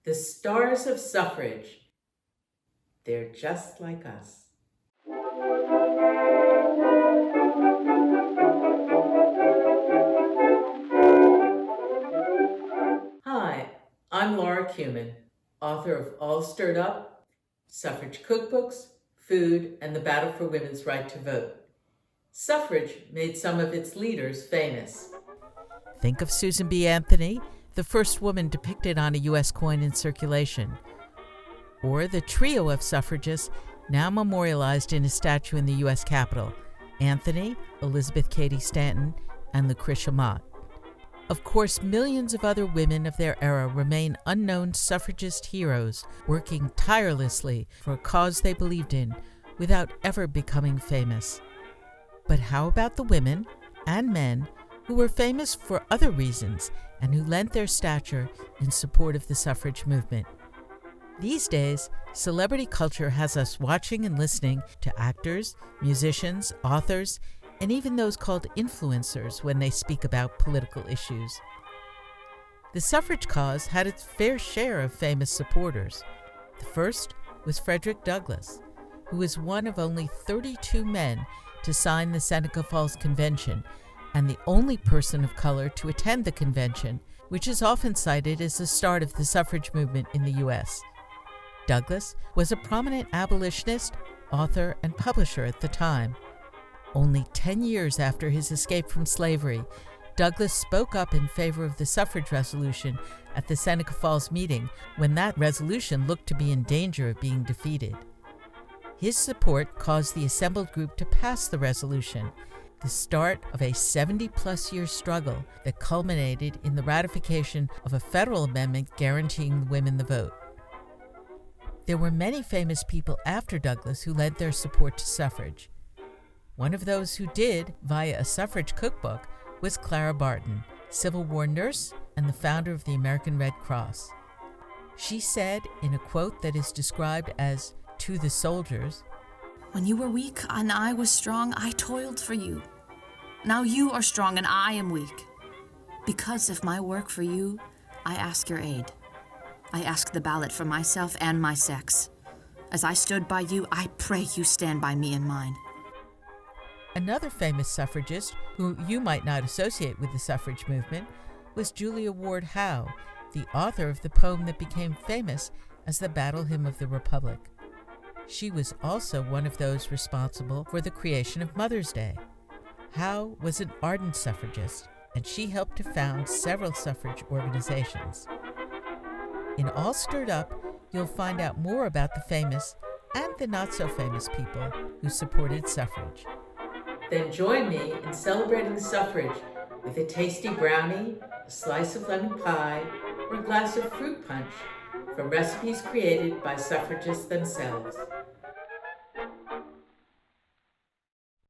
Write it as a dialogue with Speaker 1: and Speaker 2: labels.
Speaker 1: The stars of suffrage. They're just like us. Hi, I'm Cumin, author of All Stirred Up, Suffrage Cookbooks, Food, and the Battle for Women's Right to Vote. Suffrage made some of its leaders famous.
Speaker 2: Think of Susan B. Anthony, the first woman depicted on a U.S. coin in circulation. Or the trio of suffragists now memorialized in a statue in the U.S. Capitol: Anthony, Elizabeth Cady Stanton, and Lucretia Mott. Of course, millions of other women of their era remain unknown suffragist heroes, working tirelessly for a cause they believed in without ever becoming famous. But how about the women and men who were famous for other reasons and who lent their stature in support of the suffrage movement? These days, celebrity culture has us watching and listening to actors, musicians, authors, and even those called influencers when they speak about political issues. The suffrage cause had its fair share of famous supporters. The first was Frederick Douglass, who was one of only 32 men to sign the Seneca Falls Convention and the only person of color to attend the convention, which is often cited as the start of the suffrage movement in the U.S. Douglass was a prominent abolitionist, author, and publisher at the time. Only 10 years after his escape from slavery, Douglass spoke up in favor of the suffrage resolution at the Seneca Falls meeting when that resolution looked to be in danger of being defeated. His support caused the assembled group to pass the resolution, the start of a 70-plus year struggle that culminated in the ratification of a federal amendment guaranteeing women the vote. There were many famous people after Douglass who lent their support to suffrage. One of those who did, via a suffrage cookbook, was Clara Barton, Civil War nurse and the founder of the American Red Cross. She said, in a quote that is described as "to the soldiers,"
Speaker 3: "When you were weak and I was strong, I toiled for you. Now you are strong and I am weak. Because of my work for you, I ask your aid. I ask the ballot for myself and my sex. As I stood by you, I pray you stand by me and mine."
Speaker 2: Another famous suffragist, who you might not associate with the suffrage movement, was Julia Ward Howe, the author of the poem that became famous as the Battle Hymn of the Republic. She was also one of those responsible for the creation of Mother's Day. Howe was an ardent suffragist, and she helped to found several suffrage organizations. In All Stirred Up, you'll find out more about the famous and the not-so-famous people who supported suffrage.
Speaker 1: Then join me in celebrating suffrage with a tasty brownie, a slice of lemon pie, or a glass of fruit punch from recipes created by suffragists themselves.